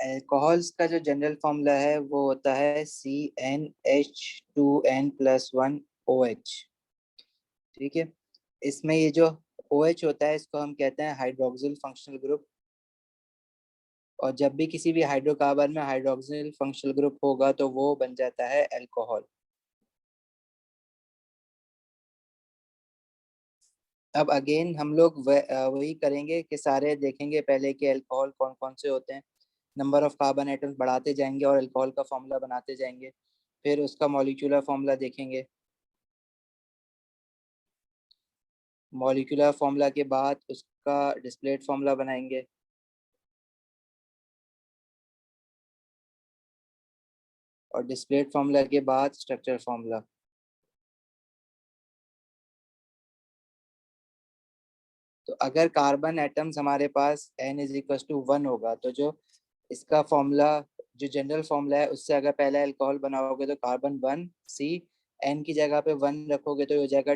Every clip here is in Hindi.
अल्कोहल्स का जो जनरल फॉर्मूला है वो होता है CnH2n+1OH। ठीक है, इसमें ये जो OH होता है इसको हम कहते हैं हाइड्रोक्सिल फंक्शनल ग्रुप। और जब भी किसी भी हाइड्रोकार्बन में हाइड्रोक्सिल फंक्शनल ग्रुप होगा तो वो बन जाता है अल्कोहल। अब अगेन हम लोग वही करेंगे कि सारे देखेंगे पहले कि अल्कोहल कौन कौन से होते हैं, नंबर ऑफ कार्बन एटम्स बढ़ाते जाएंगे और अल्कोहल का फॉर्मूला बनाते जाएंगे, फिर उसका मॉलिक्यूलर फॉर्मूला देखेंगे। मॉलिक्यूलर फॉर्मूला के बाद उसका डिस्प्लेट फॉर्मूला बनाएंगे। और डिस्प्लेट फॉर्मूला के बाद स्ट्रक्चर फॉर्मूला। तो अगर कार्बन एटम्स हमारे पास n=1 होगा तो जो इसका फॉर्मूला, जो जनरल फॉर्मूला है उससे अगर पहले अल्कोहल बनाओगे तो कार्बन 1 C, n की जगह पे 1 रखोगे तो हो जाएगा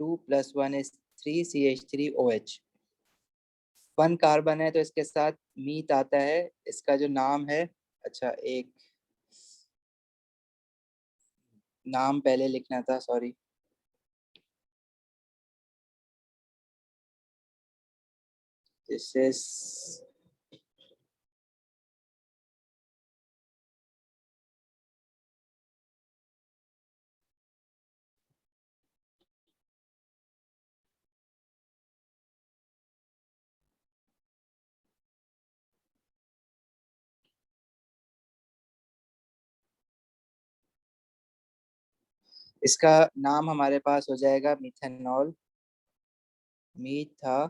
2 + 1 is 3 CH3OH। 1 कार्बन है तो इसके साथ मीथ आता है, इसका जो नाम है, अच्छा एक नाम पहले लिखना था, सॉरी। दिस इज इसका नाम हमारे पास हो जाएगा मिथेनॉल। मीथा,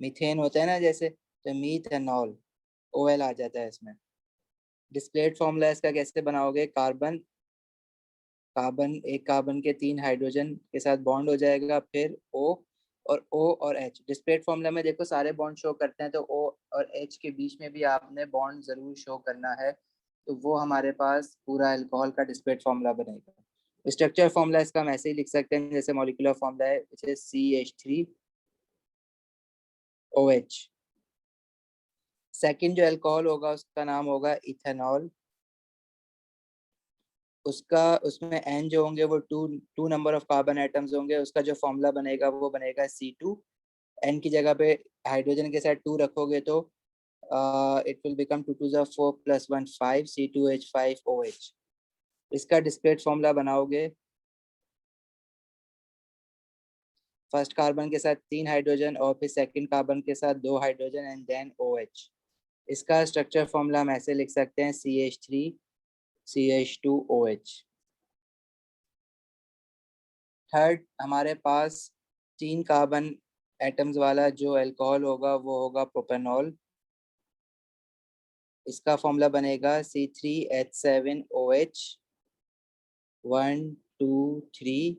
मीथेन होता है ना जैसे, तो मीथेनॉल, OL आ जाता है इसमें। डिस्प्लेट फॉर्मूला इसका कैसे बनाओगे, कार्बन कार्बन एक कार्बन के 3 हाइड्रोजन के साथ बॉन्ड हो जाएगा, फिर O और H। डिस्प्लेट फॉर्मूला में देखो सारे बॉन्ड शो करते हैं, तो O और H के बीच में भी आपने बॉन्ड जरूर शो करना है, तो वो हमारे पास पूरा अल्कोहल का डिस्प्लेट फॉर्मूला बनेगा। स्ट्रक्चर फॉर्मूला इसका हम ऐसे ही लिख सकते हैं जैसे मॉलिक्यूलर फॉर्मूला है, विच इज CH3OH। सेकंड जो अल्कोहल होगा उसका नाम होगा इथेनॉल। उसका उसमें एन जो होंगे वो two number of carbon atoms होंगे, उसका जो फॉर्मूला बनेगा वो बनेगा C2। एन की जगह पे हाइड्रोजन के साथ 2 रखोगे तो इट विल बिकम 2 * 4 + 1 5 C2H5OH। इसका डिस्क्रीट फॉर्मूला बनाओगे, फर्स्ट कार्बन के साथ 3 हाइड्रोजन और फिर सेकंड कार्बन के साथ 2 हाइड्रोजन एंड देन OH। इसका स्ट्रक्चर फॉर्मूला हम ऐसे लिख सकते हैं CH3CH2OH। थर्ड हमारे पास 3 कार्बन एटम्स वाला जो अल्कोहल होगा वो होगा प्रोपेनॉल। इसका फॉर्मूला बनेगा C3H7OH 1 2 3।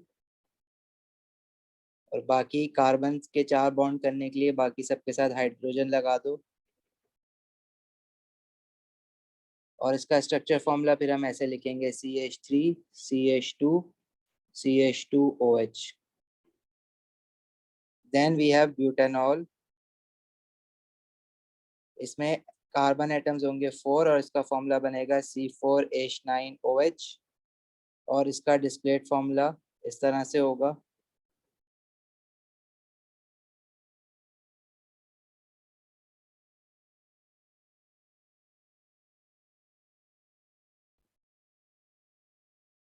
और बाकी कार्बन के 4 बॉन्ड करने के लिए बाकी सबके साथ हाइड्रोजन लगा दो। और इसका स्ट्रक्चर फॉर्मूला फिर हम ऐसे लिखेंगे CH3CH2CH2OH। Then we have butanol. इसमें कार्बन एटम्स होंगे 4 और इसका फॉर्मूला बनेगा C4H9OH। और इसका डिस्प्लेट फॉर्मूला इस तरह से होगा।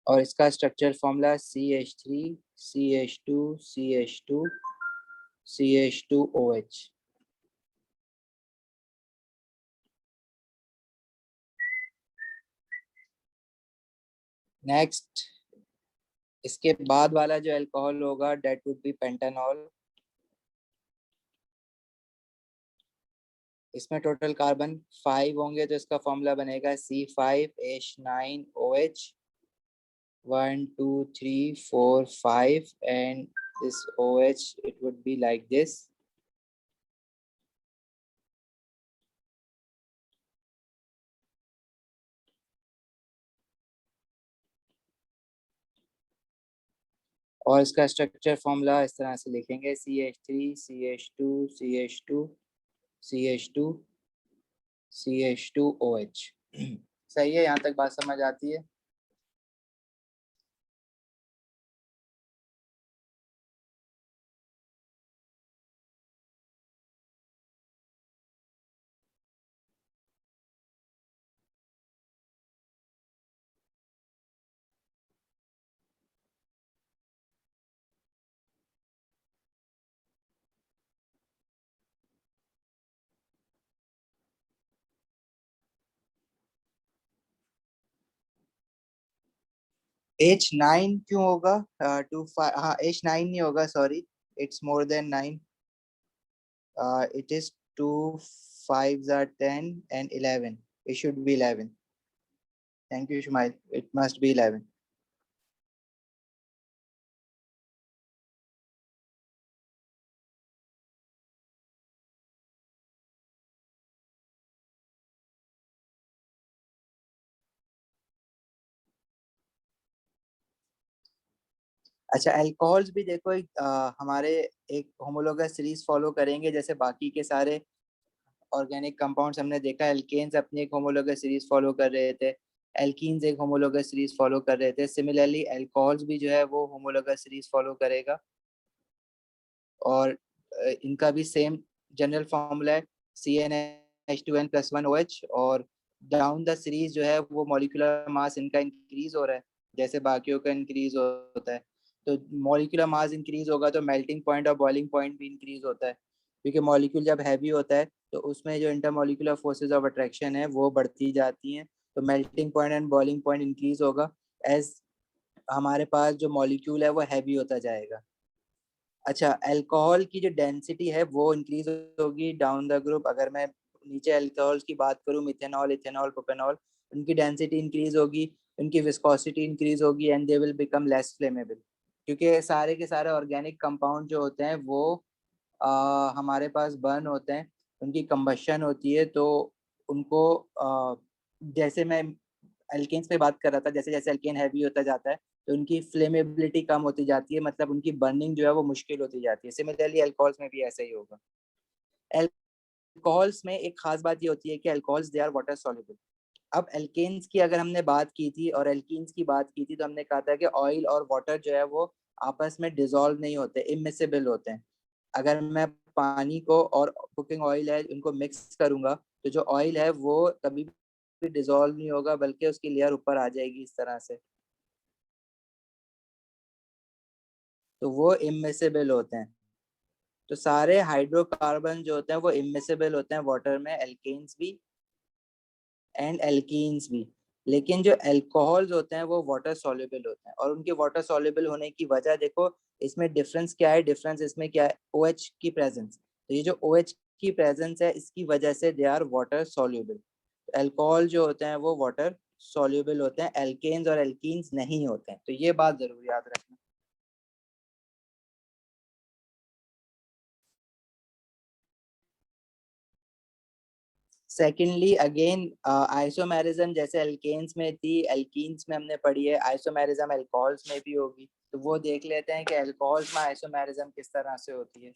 और इसका स्ट्रक्चर फॉर्मूला CH3CH2CH2CH2OH। नेक्स्ट इसके बाद वाला जो अल्कोहल होगा डेट वुड बी पेंटानॉल। इसमें टोटल कार्बन 5 होंगे तो इसका फॉर्मूला बनेगा C5H9OH 1 2 3 4 5 and this OH it would be like this। और इसका स्ट्रक्चर फॉर्मूला इस तरह से लिखेंगे CH3CH2CH2CH2 CH2OH। सही है, यहाँ तक बात समझ आती है। H9 क्यों होगा? 2 5, हाँ H9 नहीं होगा, sorry, it's more than 9। It is 2 5s are 10 and 11, it should be 11। Thank you, Shumail, it must be 11। अच्छा, अल्कोहल्स भी देखो, हमारे एक होमोलोगस सीरीज फॉलो करेंगे, जैसे बाकी के सारे ऑर्गेनिक कंपाउंड्स हमने देखा। एल्केन्स अपनी एक होमोलोगस सीरीज फॉलो कर रहे थे, एल्कीन्स एक होमोलोगस सीरीज फॉलो कर रहे थे। सिमिलरली अल्कोहल्स भी जो है वो होमोलोगस सीरीज फॉलो करेगा, और इनका भी सेम जनरल फॉर्मूला है, CnH2n+1OH। और डाउन द सीरीज जो है वो मॉलिक्यूलर मास इनका इंक्रीज हो रहा है, जैसे बाकियों का इंक्रीज होता है। तो मॉलिक्यूलर मास इंक्रीज होगा तो मेल्टिंग पॉइंट और बॉइलिंग पॉइंट भी इंक्रीज होता है, क्योंकि मॉलिक्यूल जब हैवी होता है तो उसमें जो इंटरमॉलिक्यूलर फोर्सेज ऑफ अट्रैक्शन है वो बढ़ती जाती हैं, तो melting point and boiling point increase होगा एज हमारे पास जो मॉलिक्यूल है वो हैवी होता जाएगा। अच्छा, अल्कोहल की जो डेंसिटी है वो इंक्रीज होगी डाउन द ग्रुप। अगर मैं नीचे अल्कोहल की बात करूं, मिथेनॉल, इथेनॉल, प्रोपेनॉल, उनकी डेंसिटी इंक्रीज होगी, उनकी विस्कोसिटी इंक्रीज होगी, and they will become less flammable, क्योंकि सारे के सारे ऑर्गेनिक कंपाउंड जो होते हैं वो हमारे पास बर्न होते हैं, उनकी कंबशन होती है, तो उनको जैसे मैं एल्केन्स पे बात कर रहा था, जैसे जैसे एल्केन हैवी होता जाता है तो उनकी फ्लेमेबिलिटी कम होती जाती है, मतलब उनकी बर्निंग जो है वो मुश्किल होती जाती है। सिमिलरली अल्कोहल्स में भी ऐसा ही होगा। अल्कोहल्स में एक खास बात ये होती है कि alcohols they are water soluble. अब एल्केन्स की अगर हमने बात की थी और एल्कीन्स की बात की थी, तो हमने कहा था कि ऑयल और वाटर जो है वो आपस में डिसॉल्व नहीं होते, इमिसिबल होते हैं। अगर मैं पानी को और कुकिंग ऑयल है उनको मिक्स करूंगा तो जो ऑयल है वो कभी भी डिसॉल्व नहीं होगा, बल्कि उसकी लेयर ऊपर आ जाएगी इस तरह से, तो वो इमिसिबल होते हैं। तो सारे हाइड्रोकार्बन जो होते हैं वो इमिसिबल होते हैं वाटर में, एल्केन्स भी एंड एल्कीन्स भी। लेकिन जो अल्कोहल्स होते हैं वो वाटर सॉल्युबल होते हैं, और उनके वाटर सॉल्युबल होने की वजह देखो, इसमें डिफरेंस क्या है? डिफरेंस इसमें क्या है? OH की प्रेजेंस। तो ये जो OH की प्रेजेंस है इसकी वजह से they are water soluble. Alcohol जो होते हैं वो वाटर सॉल्युबल होते हैं, एल्केन्स और एल्कीन्स नहीं होते हैं, तो ये बात जरूर याद रखना। सेकेंडली अगेन, आइसोमेरिज्म जैसे एल्केन्स में थी, एल्कीन्स में हमने पढ़ी है, आइसोमेरिज्म अल्कोहल्स में भी होगी, तो वो देख लेते हैं कि अल्कोहल्स में आइसोमेरिज्म किस तरह से होती है।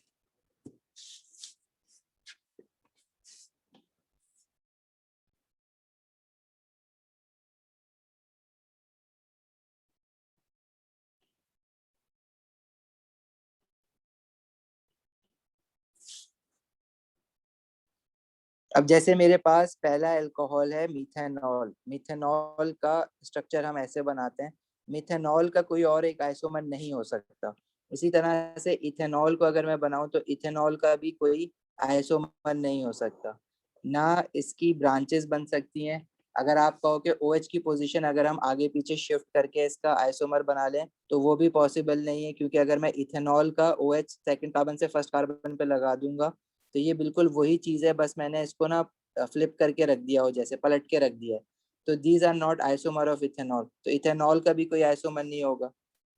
अब जैसे मेरे पास पहला अल्कोहल है मिथेनॉल। मिथेनॉल का स्ट्रक्चर हम ऐसे बनाते हैं, मिथेनॉल का कोई और एक आइसोमर नहीं हो सकता। इसी तरह से इथेनॉल को अगर मैं बनाऊं तो इथेनॉल का भी कोई आइसोमर नहीं हो सकता, ना इसकी ब्रांचेस बन सकती हैं। अगर आप कहो कि OH की पोजीशन अगर हम आगे पीछे शिफ्ट करके इसका आइसोमर बना लें तो वो भी पॉसिबल नहीं है, क्योंकि अगर मैं इथेनॉल का OH सेकंड कार्बन से फर्स्ट कार्बन पे लगा दूंगा तो ये बिल्कुल वही चीज है, बस मैंने इसको ना फ्लिप करके रख दिया हो, जैसे पलट के रख दिया है। तो these are not isomer of ethanol, तो इथेनॉल का भी कोई आइसोमर नहीं होगा।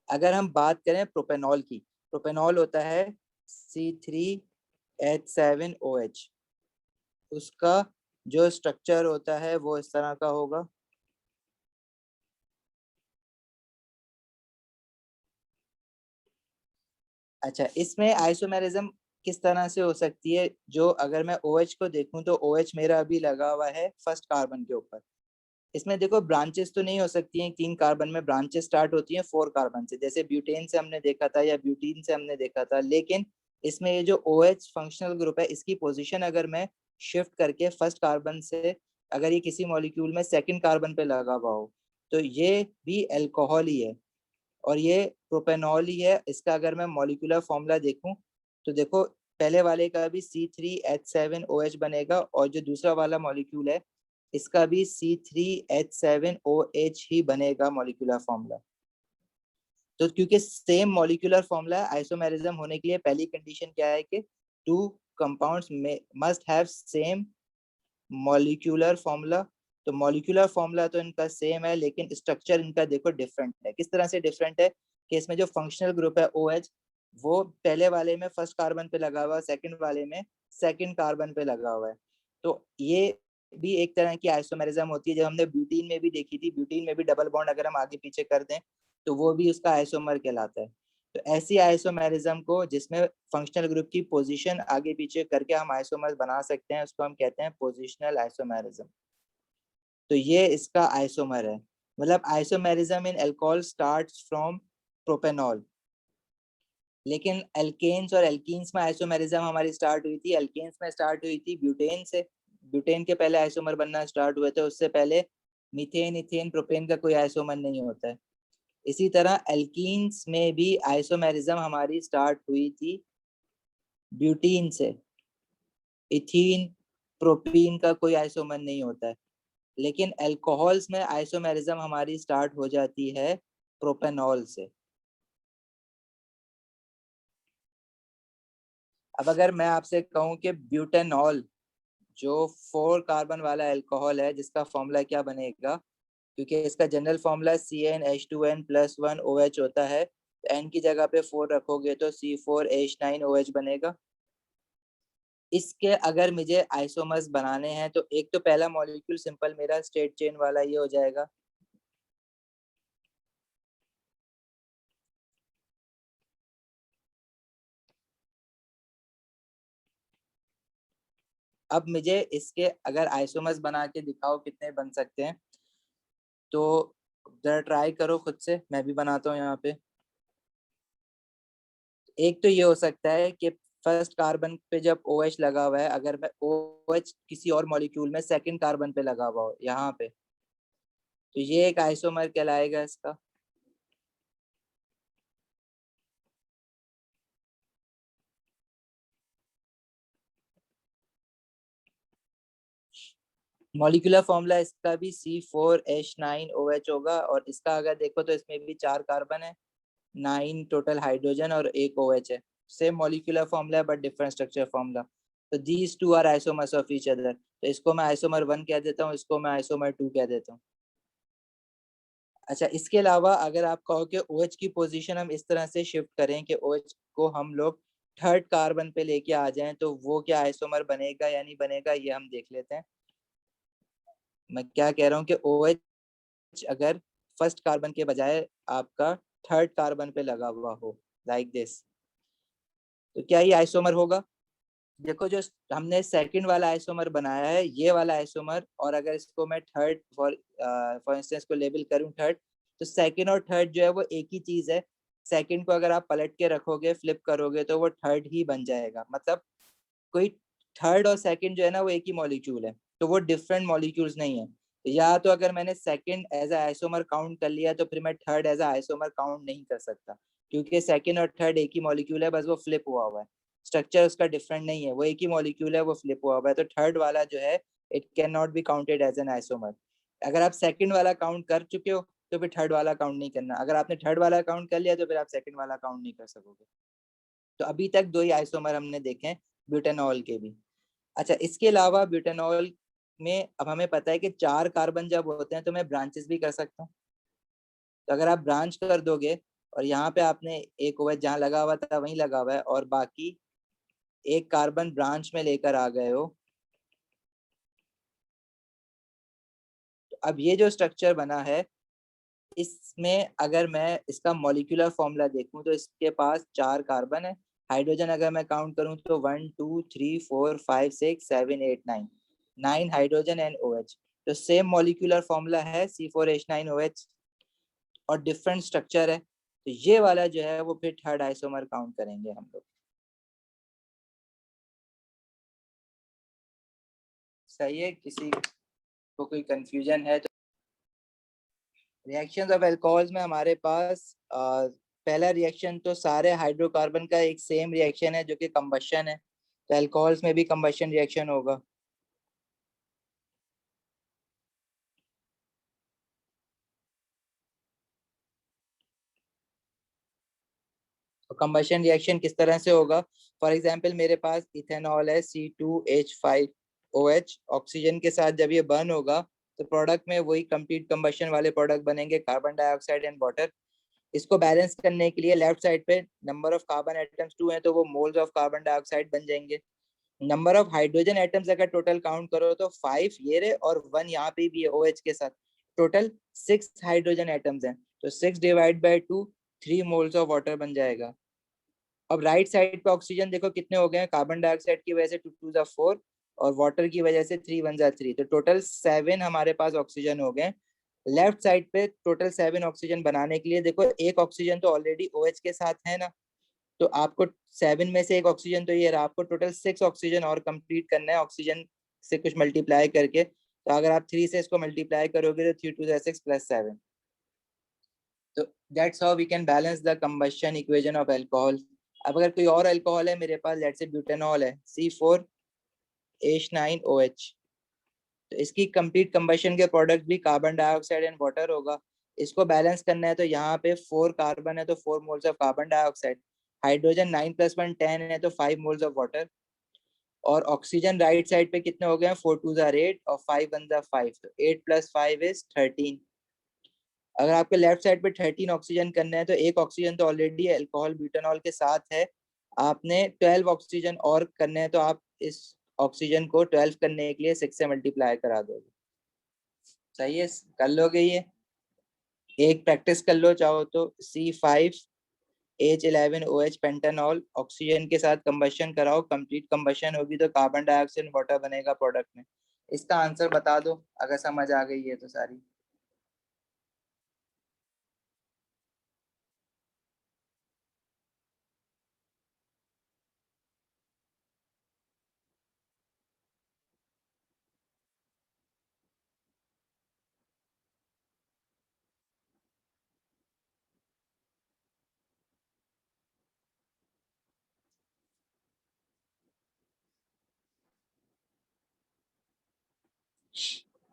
अगर हम बात करें प्रोपेनॉल की, प्रोपेनॉल होता है C3H7OH। उसका जो स्ट्रक्चर होता है वो इस तरह का होगा। अच्छा, इसमें आइसोमेरिज्म किस तरह से हो सकती है, जो अगर मैं OH को देखूं तो OH मेरा अभी लगा हुआ है फर्स्ट कार्बन के ऊपर। इसमें देखो ब्रांचेस तो नहीं हो सकती हैं, 3 कार्बन में ब्रांचेस स्टार्ट होती हैं 4 कार्बन से, जैसे ब्यूटेन से हमने देखा था या ब्यूटीन से हमने देखा था। लेकिन इसमें ये जो OH फंक्शनल ग्रुप है, इसकी पोजीशन अगर मैं शिफ्ट करके फर्स्ट कार्बन से, अगर ये किसी मॉलिक्यूल में सेकंड कार्बन पे लगा हुआ हो, तो ये भी अल्कोहल ही है और ये प्रोपेनॉल ही है। इसका अगर मैं मॉलिक्यूलर फॉर्मूला देखूं तो देखो, पहले वाले का भी C3H7OH बनेगा और जो दूसरा वाला मॉलिक्यूल है इसका भी C3H7OH ही बनेगा मॉलिक्यूलर फॉर्मूला। तो क्योंकि सेम मॉलिक्यूलर फॉर्मूला, आइसोमेरिज्म होने के लिए पहली कंडीशन क्या है कि two compounds must have same molecular formula. तो मॉलिक्यूलर फॉर्मूला तो इनका सेम है, लेकिन स्ट्रक्चर इनका देखो डिफरेंट है। किस तरह से डिफरेंट है कि इसमें जो फंक्शनल ग्रुप है OH, वो पहले वाले में फर्स्ट कार्बन पे लगा हुआ है, सेकंड वाले में सेकंड कार्बन पे लगा हुआ है। तो ये भी एक तरह की आइसोमेरिज्म होती है, जो हमने ब्यूटीन में भी देखी थी। ब्यूटीन में भी डबल बॉन्ड अगर हम आगे पीछे कर दें तो वो भी उसका आइसोमर कहलाता है। तो ऐसी आइसोमेरिज्म को, जिसमें फंक्शनल ग्रुप की पोजीशन आगे पीछे करके हम आइसोमर्स बना सकते हैं, उसको हम कहते हैं पोजिशनल आइसोमेरिज्म। तो ये इसका आइसोमर है। मतलब isomerism in alcohol starts from propanol. लेकिन एल्केन्स और एल्कीन्स में आइसोमेरिज्म हमारी स्टार्ट हुई थी, एल्केन्स में स्टार्ट हुई थी ब्यूटेन से। ब्यूटेन के पहले आइसोमर बनना स्टार्ट हुए थे, उससे पहले मीथेन, इथेन, प्रोपेन का कोई आइसोमर नहीं होता है। इसी तरह एल्कीन्स में भी आइसोमेरिज्म हमारी स्टार्ट हुई थी ब्यूटीन से। इथीन, प्रोपीन का कोई आइसोमर नहीं होता है। लेकिन अल्कोहल्स में आइसोमेरिज्म हमारी स्टार्ट हो जाती है प्रोपेनॉल से। अब अगर मैं आपसे कहूं कि ब्यूटेनॉल जो 4 कार्बन वाला अल्कोहल है, जिसका फॉर्मूला क्या बनेगा, क्योंकि इसका जनरल फॉर्मूला CnH2n+1OH होता है, तो N की जगह पे 4 रखोगे तो C4H9OH बनेगा। इसके अगर मुझे आइसोमर्स बनाने हैं तो एक तो पहला मॉलिक्यूल सिंपल मेरा स्ट्रेट चेन वाला ये हो जाएगा। अब मुझे इसके अगर आइसोमर्स बना के दिखाओ कितने बन सकते हैं, तो जरा ट्राई करो खुद से, मैं भी बनाता हूँ यहाँ पे। एक तो ये हो सकता है कि फर्स्ट कार्बन पे जब OH लगा हुआ है, अगर मैं OH किसी और मॉलिक्यूल में सेकंड कार्बन पे लगा हुआ हो यहाँ पे, तो ये एक आइसोमर कहलाएगा इसका। मॉलिक्यूलर फॉर्मूला इसका भी C4H9OH होगा, और इसका अगर देखो तो इसमें भी 4 कार्बन है, 9 टोटल हाइड्रोजन और एक OH है। सेम मॉलिक्यूलर फॉर्मूला है बट डिफरेंट स्ट्रक्चर फॉर्मूला। तो these two are isomers of each other. तो इसको मैं आइसोमर 1 कह देता हूँ, इसको मैं आइसोमर 2 कह देता हूँ। अच्छा, इसके अलावा अगर आप कहो कि OH की पोजीशन हम इस तरह से शिफ्ट करें कि OH को हम लोग थर्ड कार्बन पे लेके आ जाएं, तो वो क्या आइसोमर बनेगा या नहीं बनेगा, ये हम देख लेते हैं। मैं क्या कह रहा हूँ कि OH अगर फर्स्ट कार्बन के बजाय आपका थर्ड कार्बन पे लगा हुआ हो, लाइक दिस, तो क्या ये आइसोमर होगा? देखो, जो हमने सेकंड वाला आइसोमर बनाया है, ये वाला आइसोमर, और अगर इसको मैं थर्ड फॉर इंस्टेंस को लेबल करूं थर्ड, तो सेकंड और थर्ड जो है वो एक ही चीज है। सेकंड को अगर आप पलट के रखोगे, फ्लिप करोगे, तो वो थर्ड ही बन जाएगा। मतलब कोई थर्ड और सेकंड जो है ना, वो एक ही मॉलिक्यूल है, तो वो डिफरेंट मॉलिक्यूल्स नहीं है। या तो अगर मैंने सेकंड एज आइसोमर काउंट कर लिया, तो फिर मैं थर्ड एज आइसोमर काउंट नहीं कर सकता, क्योंकि सेकंड और थर्ड एक ही मॉलिक्यूल है, बस वो फ्लिप हुआ हुआ है। स्ट्रक्चर उसका डिफरेंट नहीं है, वो एक ही मॉलिक्यूल है, वो फ्लिप हुआ हुआ है। तो थर्ड वाला जो है, it can not be counted as an isomer. अगर आप सेकंड वाला काउंट कर चुके हो तो फिर थर्ड वाला काउंट नहीं करना। अगर आपने थर्ड वाला काउंट कर लिया तो फिर आप सेकंड वाला काउंट नहीं कर सकोगे। तो अभी तक 2 ही आइसोमर हमने देखे हैं ब्यूटेनॉल के भी। अच्छा, इसके अलावा ब्यूटेनॉल में अब हमें पता है कि 4 कार्बन जब होते हैं तो मैं ब्रांचेस भी कर सकता हूँ। तो अगर आप ब्रांच कर दोगे और यहाँ पे आपने एक OH जहाँ लगा हुआ था वहीं लगा हुआ है, और बाकी एक कार्बन ब्रांच में लेकर आ गए हो, तो अब ये जो स्ट्रक्चर बना है, इसमें अगर मैं इसका मॉलिक्यूलर फॉर्मूला देखूं तो इसके पास 4 कार्बन है, हाइड्रोजन अगर मैं काउंट करूं तो 1 2 3 4 5 6 7 8 9, 9 हाइड्रोजन एंड OH। तो सेम मॉलिक्यूलर फॉर्मूला है C4H9OH और डिफरेंट स्ट्रक्चर है, तो ये वाला जो है वो फिर थर्ड आइसोमर काउंट करेंगे हम लोग। सही है, किसी को कोई कंफ्यूजन है तो? रिएक्शंस ऑफ अल्कोहल्स में हमारे पास पहला रिएक्शन तो सारे हाइड्रोकार्बन का एक सेम रिएक्शन है जो कि कंबशन है, तो अल्कोहल्स में भी कंबशन रिएक्शन होगा। तो कंबशन रिएक्शन किस तरह से होगा? फॉर एग्जांपल मेरे पास इथेनॉल है C2H5OH, ऑक्सीजन के साथ जब ये बर्न होगा तो प्रोडक्ट में वही कंप्लीट कंबशन वाले प्रोडक्ट बनेंगे, कार्बन डाइऑक्साइड एंड वाटर। इसको बैलेंस करने के लिए लेफ्ट साइड पे नंबर ऑफ कार्बन एटम्स 2 है तो वो मोल्स ऑफ कार्बन डाइऑक्साइड बन जाएंगे। नंबर ऑफ हाइड्रोजन एटम्स अगर टोटल काउंट करो तो 5 ये रहे और 1 यहाँ पे भी है OH के साथ, टोटल 6 हाइड्रोजन एटम्स हैं, तो 6 divide by 2, 3 moles of water बन जाएगा। अब राइट साइड पे ऑक्सीजन देखो कितने हो गए हैं, कार्बन डाइऑक्साइड की वजह से 2 2 जा 4 और वाटर की वजह से 3 1 जा 3, तो टोटल 7 हमारे पास ऑक्सीजन हो गए। लेफ्ट साइड पे टोटल 7 ऑक्सीजन बनाने के लिए देखो एक ऑक्सीजन तो ऑलरेडी OH के साथ है ना, तो आपको 7 में से एक ऑक्सीजन तो ये रहा, आपको टोटल 6 ऑक्सीजन और कंप्लीट करना है ऑक्सीजन से कुछ मल्टीप्लाई करके। तो अगर आप 3 से इसको मल्टीप्लाई करोगे तो 3 2 6 प्लस 7, तो that's how we can balance the combustion equation of alcohol. अब अगर कोई और अल्कोहल है मेरे पास, लेट्स से ब्यूटेनॉल है C4H9OH, तो इसकी कंप्लीट कंबशन के प्रोडक्ट भी कार्बन डाइऑक्साइड एंड वाटर होगा। इसको बैलेंस करना है तो यहाँ पे 4 कार्बन है तो 4 moles of carbon dioxide, hydrogen 9 + 1 10 है तो 5 मोल्स ऑफ वाटर, और ऑक्सीजन राइट साइड पे कितने हो गए? 4 2 जार 8 और 5 1 जार 5, तो 8 + 5 इज 13। अगर आपके लेफ्ट साइड पे 13 ऑक्सीजन करना है तो एक ऑक्सीजन तो ऑलरेडी अल्कोहल ब्यूटेनॉल के साथ है, आपने 12 ऑक्सीजन और करने हैं, तो आप इस ऑक्सीजन को 12 करने के लिए 6 से मल्टीप्लाई करा दोगे। सही है, कर लोगे ये? एक प्रैक्टिस कर लो चाहो तो, C5H11OH पेंटानॉल ऑक्सीजन के साथ कंबशन कराओ, कंप्लीट कंबशन होगी तो कार्बन डाइऑक्साइड वाटर बनेगा प्रोडक्ट में। इसका आंसर बता दो अगर समझ आ गई है तो सारी।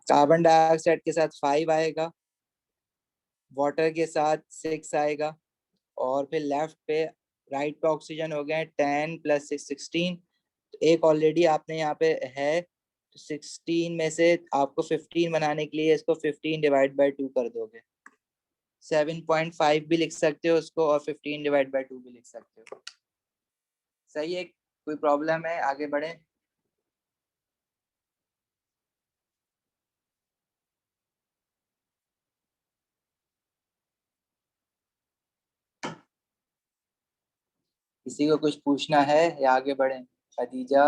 कार्बन डाइऑक्साइड के साथ 5 आएगा, वाटर के साथ 6 आएगा, और फिर लेफ्ट पे राइट पे ऑक्सीजन हो गए 10 + 6 16, एक ऑलरेडी आपने यहाँ पे है, तो 16 में से आपको 15 बनाने के लिए इसको 15 डिवाइड बाय 2 कर दोगे, 7.5 भी लिख सकते हो उसको और 15 डिवाइड बाय 2 भी लिख सकते हो। सही है, कोई प्रॉब्लम है? आगे बढ़े। किसी को कुछ पूछना है या आगे बढ़े? खदीजा।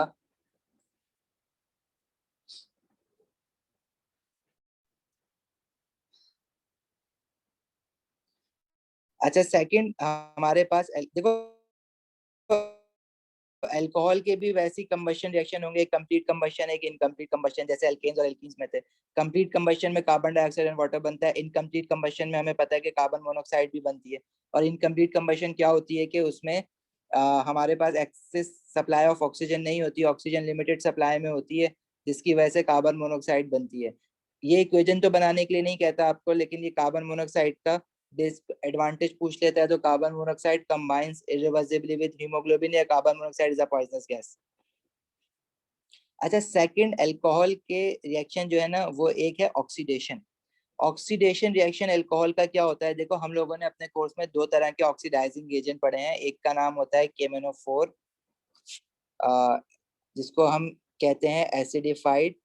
अच्छा, सेकंड हमारे पास देखो अल्कोहल के भी वैसी कंबशन रिएक्शन होंगे, एक कंप्लीट कंबशन है, एक इनकम्प्लीट कंबशन, जैसे अल्केन्स और एल्कीन्स में थे। कंप्लीट कंबशन में कार्बन डाइऑक्साइड एंड वाटर बनता है, इनकम्प्लीट कंबशन में हमें पता है कि कार्बन मोनोऑक्साइड भी बनती है। और इनकम्प्लीट कंबशन क्या होती है कि उसमें हमारे पास एक्सेस सप्लाई ऑफ ऑक्सीजन नहीं होती, ऑक्सीजन लिमिटेड सप्लाई में होती है, जिसकी वजह से कार्बन मोनोऑक्साइड बनती है। ये इक्वेशन तो बनाने के लिए नहीं कहता आपको, लेकिन ये कार्बन मोनोऑक्साइड का एडवांटेज पूछ लेता है तो carbon monoxide combines irreversibly with haemoglobin, या carbon monoxide is a poisonous gas. अच्छा, सेकंड अल्कोहल के रिएक्शन जो है ना वो एक है ऑक्सीडेशन। ऑक्सीडेशन रिएक्शन अल्कोहल का क्या होता है? देखो हम लोगों ने अपने कोर्स में दो तरह के ऑक्सीडाइजिंग एजेंट पढ़े हैं, एक का नाम होता है KMnO4, जिसको हम कहते हैं एसिडिफाइड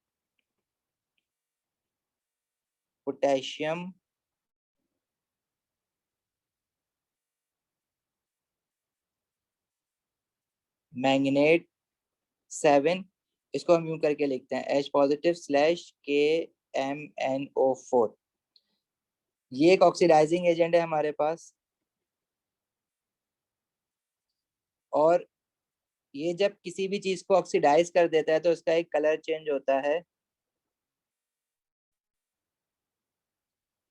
पोटेशियम मैंगनेट 7, इसको हम यूं करके लिखते हैं H पॉजिटिव स्लैश KMnO4। ये एक ऑक्सीडाइजिंग एजेंट है हमारे पास, और ये जब किसी भी चीज को ऑक्सीडाइज कर देता है तो उसका एक कलर चेंज होता है,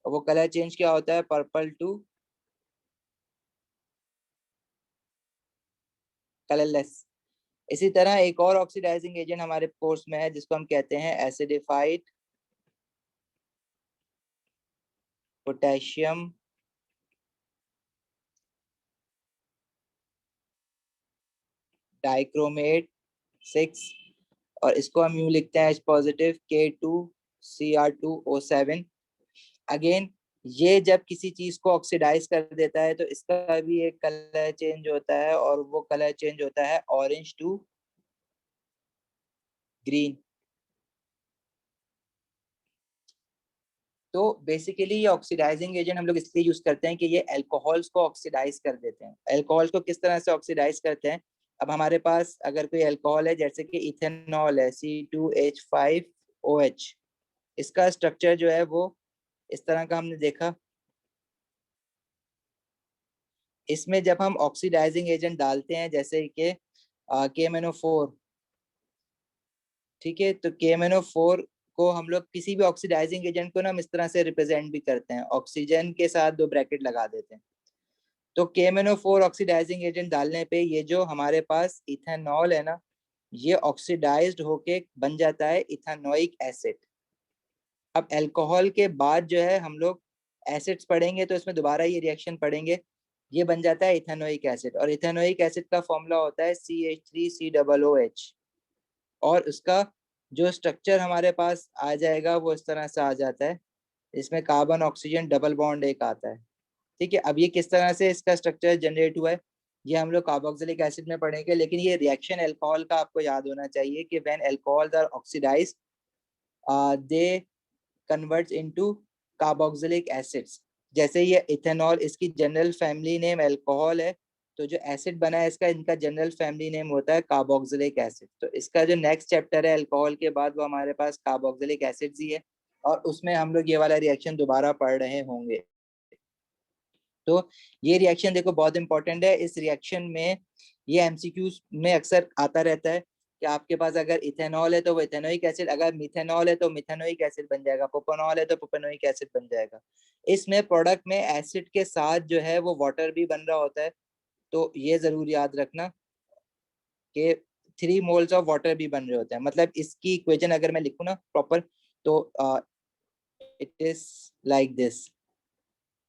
और वो कलर चेंज क्या होता है, पर्पल टू कलरलेस। इसी तरह एक और ऑक्सीडाइजिंग एजेंट हमारे कोर्स में है जिसको हम कहते हैं एसिडिफाइड पोटेशियम डाइक्रोमेट 6, और इसको हम यूं लिखते हैं H पॉजिटिव K2Cr2O7। अगेन ये जब किसी चीज को ऑक्सीडाइज कर देता है तो इसका भी एक कलर चेंज होता है, और वो कलर चेंज होता है ऑरेंज टू ग्रीन। तो बेसिकली ये ऑक्सीडाइजिंग एजेंट हम लोग इसलिए यूज करते हैं कि ये अल्कोहल्स को ऑक्सीडाइज कर देते हैं। अल्कोहल को किस तरह से ऑक्सीडाइज करते हैं, अब हमारे पास अगर कोई अल्कोहल है जैसे कि इथेनॉल है C2H5OH, इसका स्ट्रक्चर जो है वो इस तरह का हमने देखा। इसमें जब हम ऑक्सीडाइजिंग एजेंट डालते हैं जैसे कि KMnO4, ठीक है, तो KMnO4 को हम लोग किसी भी ऑक्सीडाइजिंग एजेंट को ना हम इस तरह से रिप्रेजेंट भी करते हैं, ऑक्सीजन के साथ 2 ब्रैकेट लगा देते हैं। तो KMnO4 ऑक्सीडाइजिंग एजेंट डालने पे ये जो हमारे पास इथेनॉल है ना, ये ऑक्सीडाइज्ड होके बन जाता है इथेनोइक एसिड। अब अल्कोहल के बाद जो है हम लोग एसिड्स पढ़ेंगे तो इसमें दोबारा ये रिएक्शन पढ़ेंगे, ये बन जाता है इथेनोइक एसिड, और इथेनोइक एसिड का फॉर्मूला होता है CH3COOH, और उसका जो स्ट्रक्चर हमारे पास आ जाएगा वो इस तरह से आ जाता है, इसमें कार्बन ऑक्सीजन डबल बॉन्ड एक आता है। ठीक है, अब ये किस तरह से इसका स्ट्रक्चर जनरेट हुआ है ये हम लोग कार्बोक्सिलिक एसिड में पढ़ेंगे, लेकिन ये रिएक्शन अल्कोहल का आपको याद होना चाहिए कि when alcohols are oxidised they converts into carboxylic acids. जैसे ये इथेनॉल, इसकी जनरल फैमिली नेम अल्कोहल है, तो जो एसिड बना है इसका, इनका जनरल फैमिली नेम होता है कार्बोक्सिलिक एसिड। तो इसका जो नेक्स्ट चैप्टर है अल्कोहल के बाद वो हमारे पास कार्बोक्सिलिक एसिड्स ही है, और उसमें हम लोग ये वाला रिएक्शन दोबारा पढ़ रहे होंगे। तो ये रिएक्शन देखो बहुत इंपॉर्टेंट है। इस रिएक्शन में ये एमसीक्यूज में अक्सर आता रहता है कि आपके पास अगर इथेनॉल है तो वो इथेनोइक एसिड, अगर मिथेनॉल है तो मिथेनोइक एसिड बन जाएगा, प्रोपेनॉल है तो प्रोपेनोइक एसिड बन जाएगा। इसमें प्रोडक्ट में एसिड के साथ जो है वो वाटर भी बन रहा होता है, तो ये जरूर याद रखना कि 3 मोल्स ऑफ वाटर भी बन रहे होते हैं। मतलब इसकी इक्वेशन अगर मैं लिखूं ना प्रॉपर, तो इट इज लाइक दिस।